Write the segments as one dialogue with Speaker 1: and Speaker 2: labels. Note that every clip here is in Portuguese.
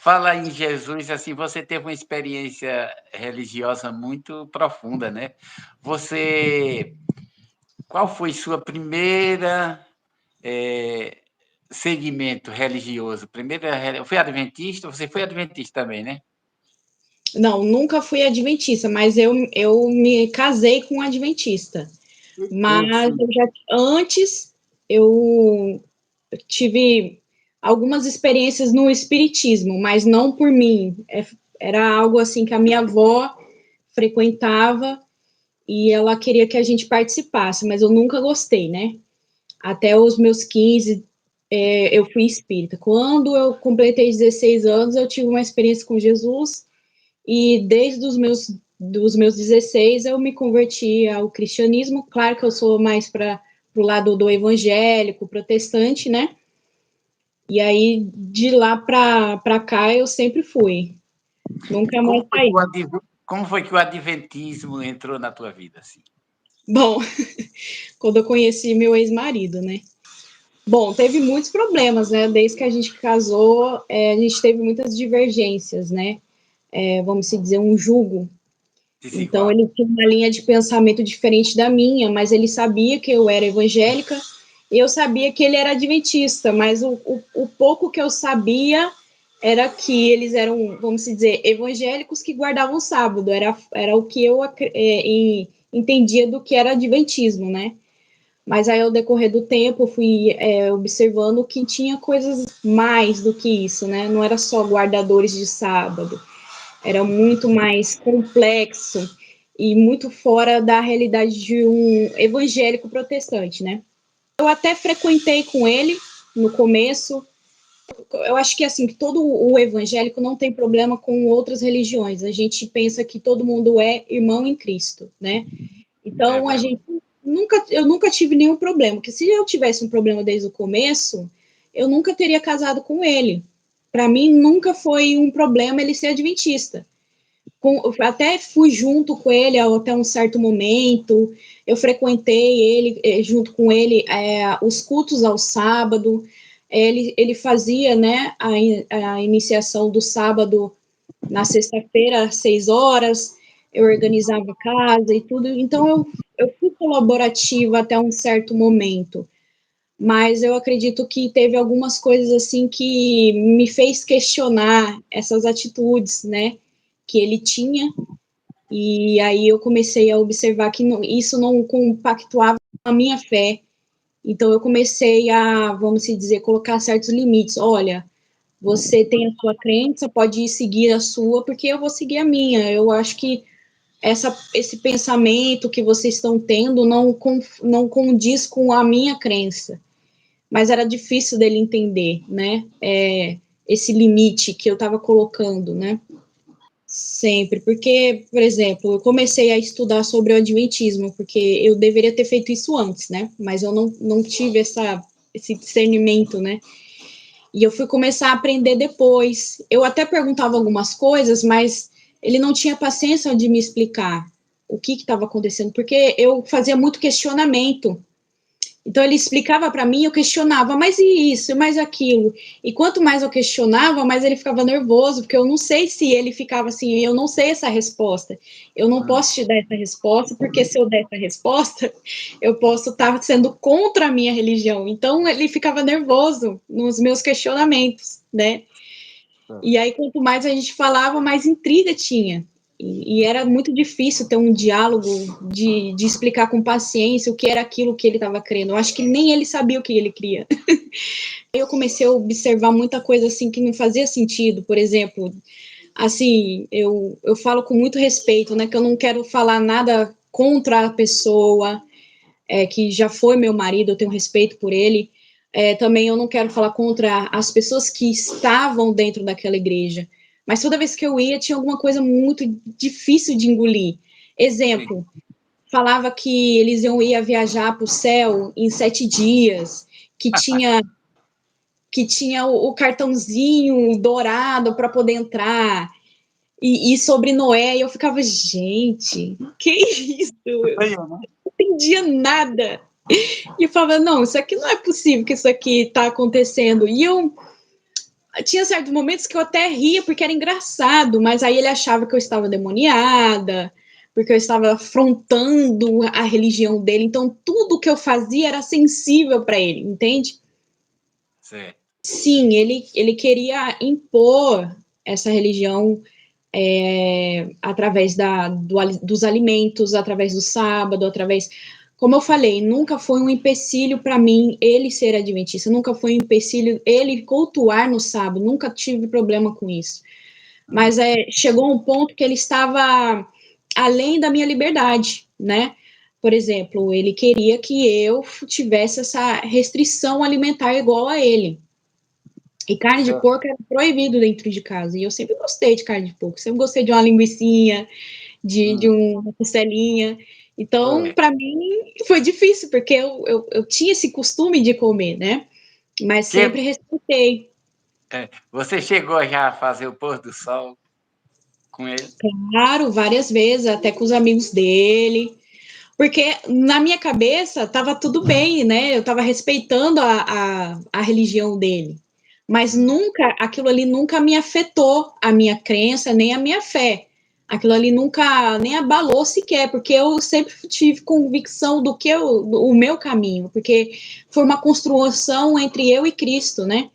Speaker 1: fala em Jesus, assim, você teve uma experiência religiosa muito profunda, né? Você, qual foi sua primeira segmento religioso? Foi adventista? Você foi adventista também, né?
Speaker 2: Não, nunca fui adventista, mas eu me casei com um adventista. Mas
Speaker 1: Sim.
Speaker 2: antes eu tive algumas experiências no espiritismo, mas não por mim. Era algo assim que a minha avó frequentava e ela queria que a gente participasse, mas eu nunca gostei, né? Até os meus 15, eu fui espírita. Quando eu completei 16 anos, eu tive uma experiência com Jesus e desde dos meus 16 eu me converti ao cristianismo. Claro que eu sou mais para o lado do evangélico, protestante, né? E aí, de lá para cá, eu sempre fui. Nunca mais saí.
Speaker 1: Como foi que o adventismo entrou na tua vida? Assim?
Speaker 2: Bom, quando eu conheci meu ex-marido, né? Bom, teve muitos problemas, né? Desde que a gente casou, a gente teve muitas divergências, né? Vamos dizer, um julgo. Então,
Speaker 1: Desigual.
Speaker 2: ele tinha uma linha de pensamento diferente da minha, mas ele sabia que eu era evangélica, e eu sabia que ele era adventista, mas o pouco que eu sabia era que eles eram, vamos dizer, evangélicos que guardavam o sábado, era o que eu entendia do que era adventismo, né? Mas aí, ao decorrer do tempo, eu fui observando que tinha coisas mais do que isso, né? Não era só guardadores de sábado, era muito mais complexo e muito fora da realidade de um evangélico protestante, né? Eu até frequentei com ele no começo. Eu acho que assim, que todo o evangélico não tem problema com outras religiões. A gente pensa que todo mundo é irmão em Cristo, né? Então, eu nunca tive nenhum problema, porque se eu tivesse um problema desde o começo, eu nunca teria casado com ele. Para mim, nunca foi um problema ele ser adventista. Até fui junto com ele até um certo momento, eu frequentei ele, junto com ele, os cultos ao sábado, ele fazia, né, a iniciação do sábado na sexta-feira, às 6 horas, eu organizava a casa e tudo, então eu fui colaborativa até um certo momento, mas eu acredito que teve algumas coisas assim que me fez questionar essas atitudes, né, que ele tinha, e aí eu comecei a observar que isso não compactuava com a minha fé, então eu comecei a, vamos dizer, colocar certos limites. Olha, você tem a sua crença, pode seguir a sua, porque eu vou seguir a minha. Eu acho que esse pensamento que vocês estão tendo não condiz com a minha crença. Mas era difícil dele entender, né? Esse limite que eu estava colocando, né? Sempre, porque, por exemplo, eu comecei a estudar sobre o adventismo, porque eu deveria ter feito isso antes, né? Mas eu não tive esse discernimento, né? E eu fui começar a aprender depois. Eu até perguntava algumas coisas, mas ele não tinha paciência de me explicar o que estava acontecendo, porque eu fazia muito questionamento. Então ele explicava para mim, eu questionava, mas e isso, mas aquilo. E quanto mais eu questionava, mais ele ficava nervoso, porque eu não sei se ele ficava assim, eu não sei essa resposta. Eu não posso te dar essa resposta, porque se eu der essa resposta, eu posso estar sendo contra a minha religião. Então ele ficava nervoso nos meus questionamentos, né? E aí, quanto mais a gente falava, mais intriga tinha. E era muito difícil ter um diálogo de explicar com paciência o que era aquilo que ele estava querendo. Eu acho que nem ele sabia o que ele queria. Aí eu comecei a observar muita coisa assim que não fazia sentido. Por exemplo, assim, eu falo com muito respeito, né? Que eu não quero falar nada contra a pessoa, que já foi meu marido, eu tenho respeito por ele. Também eu não quero falar contra as pessoas que estavam dentro daquela igreja. Mas toda vez que eu ia, tinha alguma coisa muito difícil de engolir. Exemplo, falava que eles ia viajar para o céu em 7 dias, que tinha o cartãozinho dourado para poder entrar, e sobre Noé, e eu ficava, gente, que isso? Eu não entendia nada. E eu falava, não, isso aqui não é possível que isso aqui está acontecendo. E eu tinha certos momentos que eu até ria porque era engraçado, mas aí ele achava que eu estava demoniada, porque eu estava afrontando a religião dele. Então, tudo que eu fazia era sensível para ele, entende?
Speaker 1: Certo.
Speaker 2: Sim, ele queria impor essa religião através dos alimentos, através do sábado, através. Como eu falei, nunca foi um empecilho para mim ele ser adventista, nunca foi um empecilho ele cultuar no sábado, nunca tive problema com isso. Mas chegou um ponto que ele estava além da minha liberdade, né? Por exemplo, ele queria que eu tivesse essa restrição alimentar igual a ele. E carne de porco era proibido dentro de casa. E eu sempre gostei de carne de porco. Sempre gostei de uma linguicinha, de uma costelinha. Então, para mim, foi difícil, porque eu tinha esse costume de comer, né? Mas sempre respeitei.
Speaker 1: Você chegou já a fazer o pôr do sol com ele?
Speaker 2: Claro, várias vezes, até com os amigos dele. Porque na minha cabeça estava tudo bem, né? Eu estava respeitando a religião dele. Mas nunca, aquilo ali nunca me afetou a minha crença, nem a minha fé. Aquilo ali nunca nem abalou sequer, porque eu sempre tive convicção do que o meu caminho, porque foi uma construção entre eu e Cristo, né?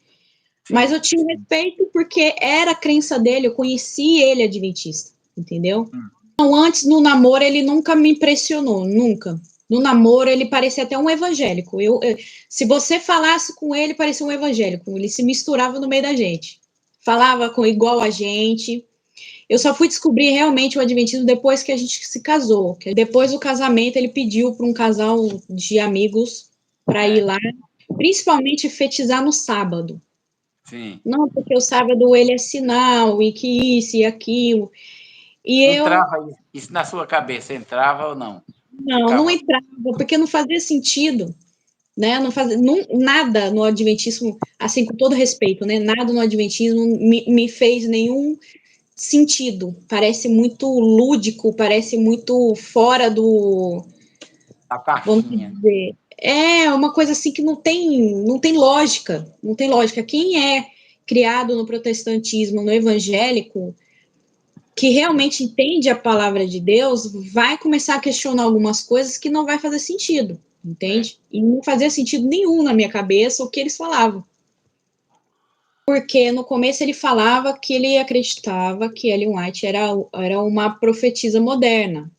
Speaker 1: Sim.
Speaker 2: Mas eu tinha respeito porque era a crença dele, eu conheci ele adventista, entendeu? Então, antes, no namoro, ele nunca me impressionou, nunca. No namoro, ele parecia até um evangélico. Se você falasse com ele, parecia um evangélico. Ele se misturava no meio da gente. Falava igual a gente. Eu só fui descobrir realmente o adventismo depois que a gente se casou. Depois do casamento, ele pediu para um casal de amigos para ir lá, principalmente fetizar no sábado.
Speaker 1: Sim.
Speaker 2: Não, porque o sábado ele é sinal, e que isso e aquilo. E
Speaker 1: entrava isso na sua cabeça, entrava ou não?
Speaker 2: Não entrava, porque não fazia sentido, né? Não fazia, nada no adventismo, assim, com todo respeito, né? Nada no adventismo me fez nenhum sentido. Parece muito lúdico, parece muito fora do...
Speaker 1: A caixinha.
Speaker 2: Vamos dizer, uma coisa assim que não tem lógica, não tem lógica. Quem é criado no protestantismo, no evangélico, que realmente entende a palavra de Deus, vai começar a questionar algumas coisas que não vai fazer sentido, entende? E não fazia sentido nenhum na minha cabeça o que eles falavam. Porque no começo ele falava que ele acreditava que Ellen White era uma profetisa moderna.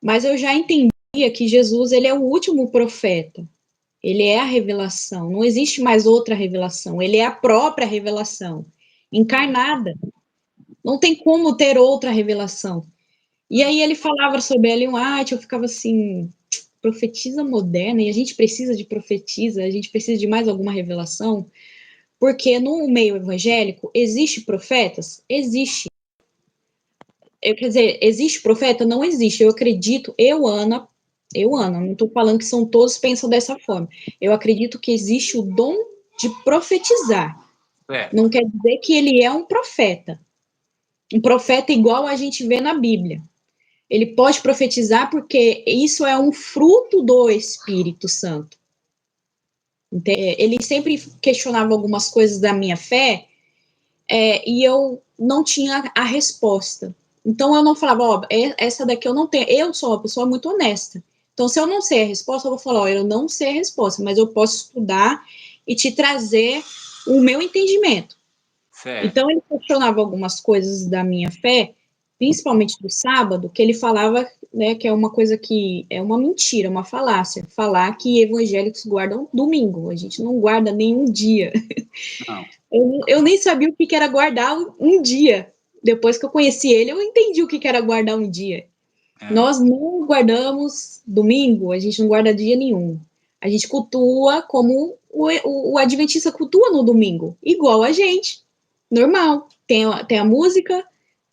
Speaker 2: Mas eu já entendia que Jesus ele é o último profeta. Ele é a revelação. Não existe mais outra revelação. Ele é a própria revelação, encarnada. Não tem como ter outra revelação. E aí ele falava sobre Ellen White, eu ficava assim, profetisa moderna, e a gente precisa de profetisa, a gente precisa de mais alguma revelação, porque no meio evangélico, existe profetas? Existe. Quer dizer, existe profeta? Não existe. Eu acredito, Ana, não estou falando que são todos pensam dessa forma. Eu acredito que existe o dom de profetizar. Não quer dizer que ele é um profeta. Um profeta igual a gente vê na Bíblia. Ele pode profetizar porque isso é um fruto do Espírito Santo. Ele sempre questionava algumas coisas da minha fé e eu não tinha a resposta. Então eu não falava, essa daqui eu não tenho. Eu sou uma pessoa muito honesta. Então, se eu não sei a resposta, eu vou falar, eu não sei a resposta, mas eu posso estudar e te trazer o meu entendimento. Certo. Então, ele questionava algumas coisas da minha fé, principalmente do sábado, que ele falava, né, que é uma coisa que é uma mentira, uma falácia, falar que evangélicos guardam domingo. A gente não guarda nenhum dia. Não. Eu nem sabia o que era guardar um dia. Depois que eu conheci ele, eu entendi o que era guardar um dia. Nós não guardamos domingo, a gente não guarda dia nenhum. A gente cultua como o adventista cultua no domingo, igual a gente. Normal. Tem a música,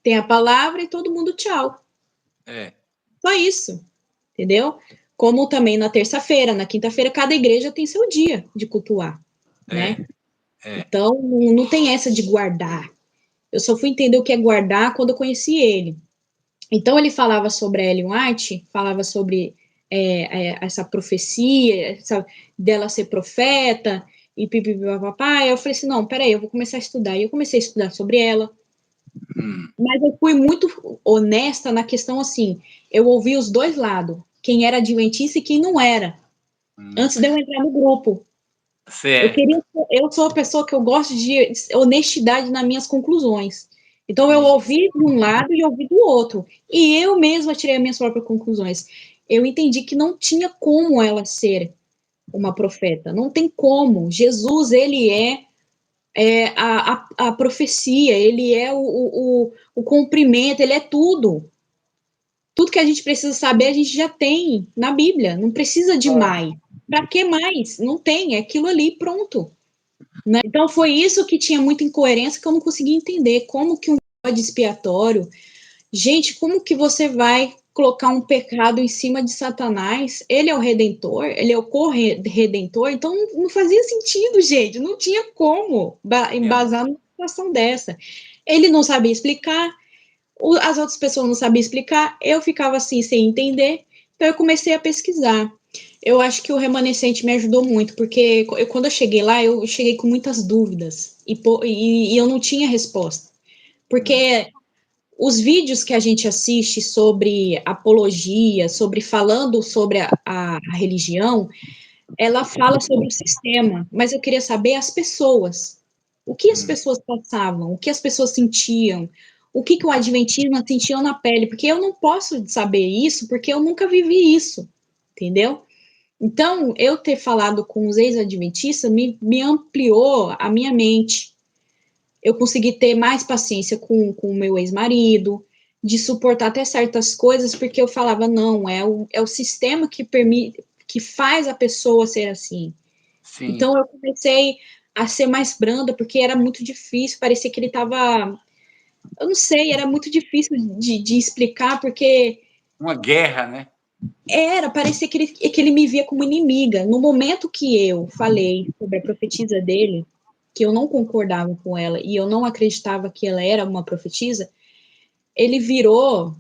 Speaker 2: tem a palavra e todo mundo tchau. Só isso. Entendeu? Como também na terça-feira, na quinta-feira, cada igreja tem seu dia de cultuar. Né? Então, não tem essa de guardar. Eu só fui entender o que é guardar quando eu conheci ele. Então, ele falava sobre a Ellen White, falava sobre essa profecia, dela ser profeta, e pipipipapapá. Eu falei assim, não, peraí, eu vou começar a estudar. E eu comecei a estudar sobre ela. Mas eu fui muito honesta na questão, assim, eu ouvi os dois lados, quem era adventista e quem não era, antes de eu entrar no grupo.
Speaker 1: Certo.
Speaker 2: Eu sou a pessoa que eu gosto de honestidade nas minhas conclusões. Então, eu ouvi de um lado e ouvi do outro. E eu mesma tirei as minhas próprias conclusões. Eu entendi que não tinha como ela ser uma profeta. Não tem como. Jesus, ele a profecia, ele é o cumprimento, ele é tudo. Tudo que a gente precisa saber, a gente já tem na Bíblia. Não precisa de mais. Para que mais? Não tem. É aquilo ali, pronto. Né? Então, foi isso que tinha muita incoerência, que eu não conseguia entender. Como que um bode expiatório... Gente, como que você vai colocar um pecado em cima de Satanás? Ele é o redentor, ele é o corredentor, então não fazia sentido, gente, não tinha como embasar numa situação dessa. Ele não sabia explicar, as outras pessoas não sabiam explicar, eu ficava assim, sem entender, então eu comecei a pesquisar. Eu acho que o remanescente me ajudou muito, porque quando eu cheguei lá, eu cheguei com muitas dúvidas, e eu não tinha resposta. Porque os vídeos que a gente assiste sobre apologia, sobre falando sobre a religião, ela fala sobre o sistema, mas eu queria saber as pessoas. O que as pessoas passavam, o que as pessoas sentiam, o que o adventismo sentia na pele, porque eu não posso saber isso, porque eu nunca vivi isso, entendeu? Então, eu ter falado com os ex-adventistas me ampliou a minha mente. Eu consegui ter mais paciência com o meu ex-marido, de suportar até certas coisas, porque eu falava, não, é o sistema que permite, que faz a pessoa ser assim.
Speaker 1: Sim.
Speaker 2: Então eu comecei a ser mais branda, porque era muito difícil, parecia que ele estava, eu não sei, era muito difícil de explicar, porque...
Speaker 1: Uma guerra, né?
Speaker 2: Parecia que ele me via como inimiga. No momento que eu falei sobre a profetisa dele, que eu não concordava com ela e eu não acreditava que ela era uma profetisa, ele virou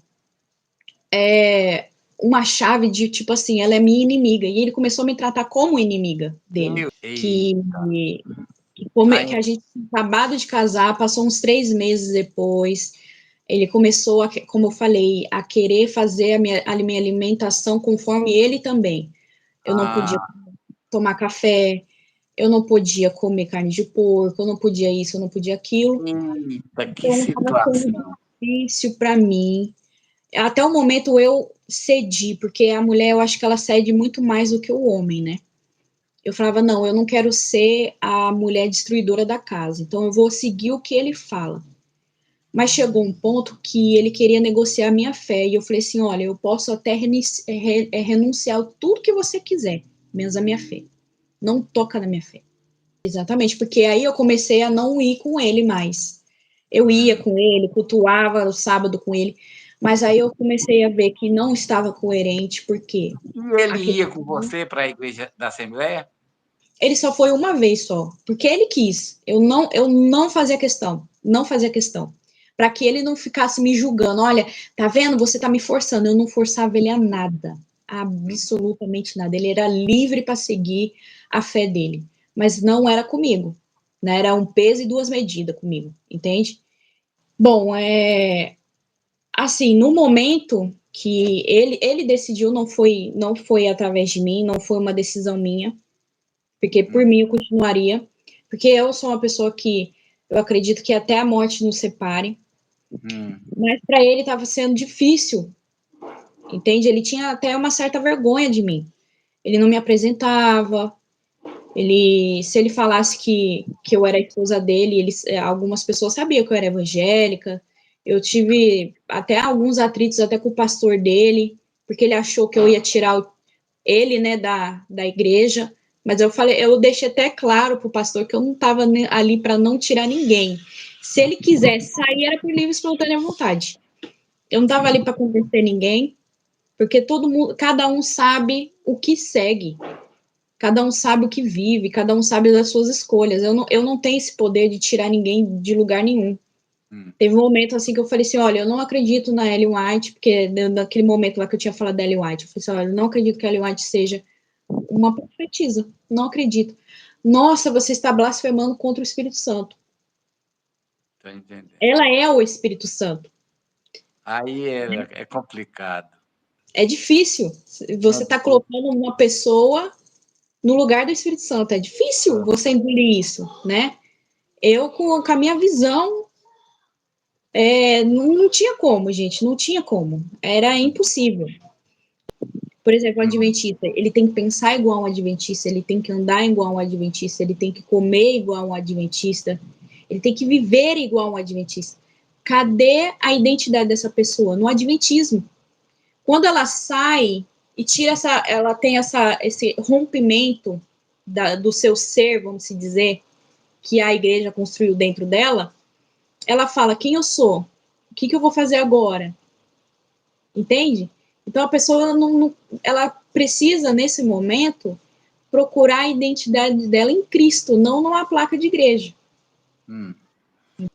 Speaker 2: uma chave de, tipo assim, ela é minha inimiga. E ele começou a me tratar como inimiga dele. Que a gente tinha acabado de casar, passou uns 3 meses depois, ele começou, como eu falei, a querer fazer a minha alimentação conforme ele também. Eu não podia tomar café, eu não podia comer carne de porco, eu não podia isso, eu não podia aquilo.
Speaker 1: Eita, que
Speaker 2: Então, estava sendo
Speaker 1: situação.
Speaker 2: difícil para mim. Até o momento eu cedi, porque a mulher, eu acho que ela cede muito mais do que o homem, né? Eu falava, não, eu não quero ser a mulher destruidora da casa, então eu vou seguir o que ele fala. Mas chegou um ponto que ele queria negociar a minha fé, e eu falei assim, olha, eu posso até renunciar tudo que você quiser, menos a minha fé. Não toca na minha fé. Exatamente, porque aí eu comecei a não ir com ele mais. Eu ia com ele, cultuava o sábado com ele, mas aí eu comecei a ver que não estava coerente, porque
Speaker 1: E ele ia com você para a igreja da Assembleia?
Speaker 2: ele só foi uma vez só, porque ele quis. Eu não fazia questão, não fazia questão. Para que ele não ficasse me julgando. Olha, tá vendo? Você tá me forçando. Eu não forçava ele a nada. Absolutamente nada. Ele era livre para seguir a fé dele. Mas não era comigo. Né? Era um peso e duas medidas comigo. Entende? Bom, assim, no momento que ele decidiu, não foi através de mim, não foi uma decisão minha, porque por mim eu continuaria, porque eu sou uma pessoa que eu acredito que até a morte nos separe, mas para ele estava sendo difícil, entende? Ele tinha até uma certa vergonha de mim, ele não me apresentava, se ele falasse que eu era a esposa dele, algumas pessoas sabiam que eu era evangélica, eu tive até alguns atritos até com o pastor dele, porque ele achou que eu ia tirar ele, né, da igreja, mas eu deixei até claro para o pastor que eu não estava ali para não tirar ninguém. Se ele quisesse sair, era por livre e espontânea vontade. Eu não estava ali para convencer ninguém, porque todo mundo, cada um sabe o que segue, cada um sabe o que vive, cada um sabe das suas escolhas. Eu não tenho esse poder de tirar ninguém de lugar nenhum. Teve um momento assim que eu falei assim, olha, eu não acredito na Ellen White, porque naquele momento lá que eu tinha falado da Ellen White, eu falei assim, olha, eu não acredito que a Ellen White seja uma profetisa, não acredito. nossa, você está blasfemando contra o Espírito Santo.
Speaker 1: Tô entendendo.
Speaker 2: Ela é o Espírito Santo.
Speaker 1: Aí é complicado.
Speaker 2: É difícil. Você está colocando uma pessoa no lugar do Espírito Santo. É difícil você engolir isso, né? Eu, com a minha visão, não tinha como, gente. Não tinha como. Era impossível. Por exemplo, o adventista, ele tem que pensar igual um adventista, ele tem que andar igual um adventista, ele tem que comer igual um adventista, ele tem que viver igual um adventista. Cadê a identidade dessa pessoa? No adventismo. Quando ela sai e tira ela tem esse rompimento do seu ser, vamos se dizer, que a igreja construiu dentro dela, ela fala, quem eu sou? O que eu vou fazer agora? Entende? Então a pessoa ela precisa, nesse momento, procurar a identidade dela em Cristo, não numa placa de igreja.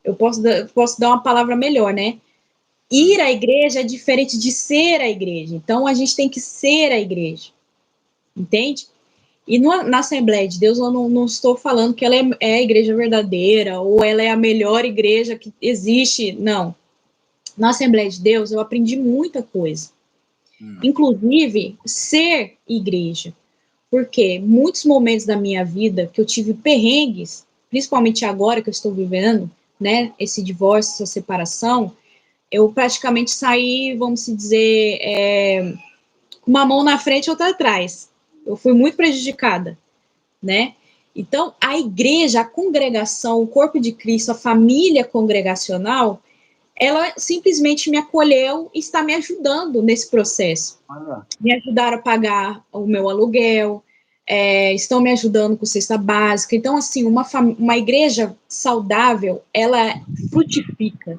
Speaker 2: Eu posso dar uma palavra melhor, né? Ir à igreja é diferente de ser a igreja. Então a gente tem que ser a igreja. Entende? E na Assembleia de Deus, eu não estou falando que ela é a igreja verdadeira, ou ela é a melhor igreja que existe. Não. Na Assembleia de Deus, eu aprendi muita coisa. Inclusive, ser igreja. Porque muitos momentos da minha vida que eu tive perrengues, principalmente agora que eu estou vivendo, né, esse divórcio, essa separação, eu praticamente saí, vamos dizer, com uma mão na frente e outra atrás. Eu fui muito prejudicada, né? Então, a igreja, a congregação, o corpo de Cristo, a família congregacional, ela simplesmente me acolheu e está me ajudando nesse processo. Me ajudaram a pagar o meu aluguel, estão me ajudando com cesta básica. Então, assim, uma igreja saudável, ela frutifica,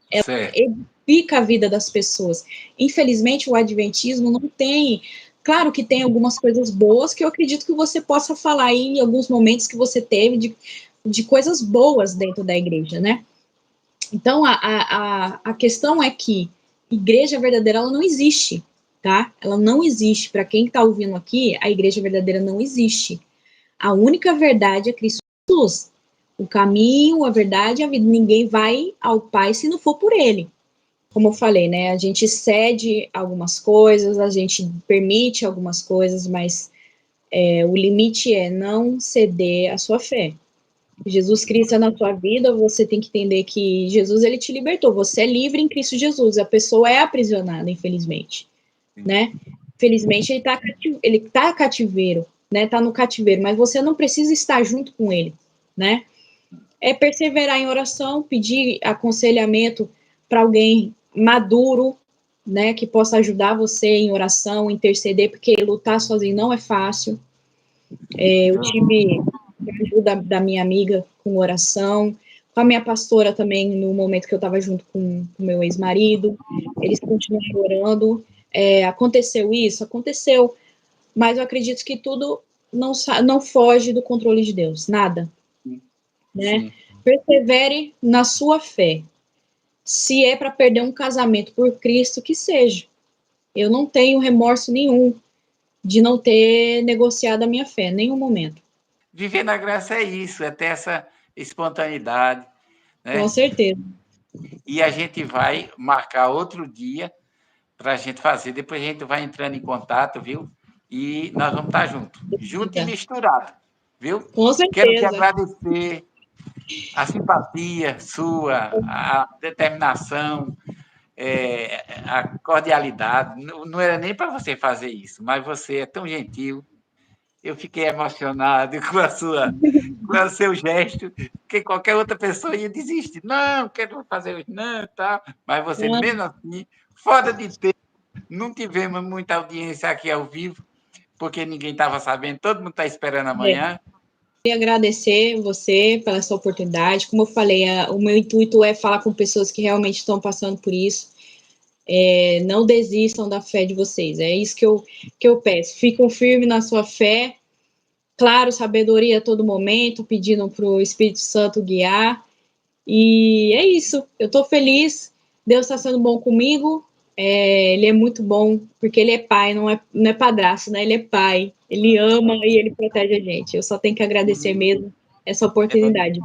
Speaker 2: ela edifica a vida das pessoas. Infelizmente, o adventismo não tem... Claro que tem algumas coisas boas que eu acredito que você possa falar aí em alguns momentos que você teve de coisas boas dentro da igreja, né? Então, a questão é que igreja verdadeira, ela não existe, tá? Ela não existe. Para quem está ouvindo aqui, a igreja verdadeira não existe. A única verdade é Cristo Jesus. O caminho, a verdade e a vida. Ninguém vai ao Pai se não for por Ele. Como eu falei, né? A gente cede algumas coisas, a gente permite algumas coisas, mas o limite é não ceder a sua fé. Jesus Cristo é na sua vida, você tem que entender que Jesus, ele te libertou, você é livre em Cristo Jesus, a pessoa é aprisionada, infelizmente, né? Felizmente, ele tá cativeiro, né? Tá no cativeiro, mas você não precisa estar junto com ele, né? É perseverar em oração, pedir aconselhamento para alguém maduro, né? Que possa ajudar você em oração, interceder, porque lutar sozinho não é fácil. Eu tive ajuda da minha amiga com oração, com a minha pastora também, no momento que eu estava junto com o meu ex-marido, eles continuaram orando. Aconteceu isso? Aconteceu, mas eu acredito que tudo não foge do controle de Deus, nada, né? Persevere na sua fé. Se é para perder um casamento por Cristo, que seja. Eu não tenho remorso nenhum de não ter negociado a minha fé, em nenhum momento.
Speaker 1: Viver na graça é isso, é ter essa espontaneidade, né?
Speaker 2: Com certeza.
Speaker 1: E a gente vai marcar outro dia para a gente fazer. Depois a gente vai entrando em contato, viu? E nós vamos estar junto e misturado, viu?
Speaker 2: Com certeza.
Speaker 1: Quero te agradecer a simpatia sua, a determinação, a cordialidade. Não era nem para você fazer isso, mas você é tão gentil. Eu fiquei emocionado com o seu gesto, que qualquer outra pessoa ia desistir. Não, quero fazer isso, não, tá. Mas você, mesmo assim, fora de tempo, não tivemos muita audiência aqui ao vivo, porque ninguém estava sabendo, todo mundo está esperando amanhã.
Speaker 2: Queria agradecer você pela essa oportunidade. Como eu falei, o meu intuito é falar com pessoas que realmente estão passando por isso. Não desistam da fé de vocês. É isso que eu peço. Fiquem firmes na sua fé. Claro, sabedoria a todo momento, pedindo para o Espírito Santo guiar. E é isso. Eu estou feliz. Deus está sendo bom comigo. ele é muito bom, porque ele é pai, não é padrasto, né? Ele é pai, ele ama e ele protege a gente. Eu só tenho que agradecer mesmo essa oportunidade.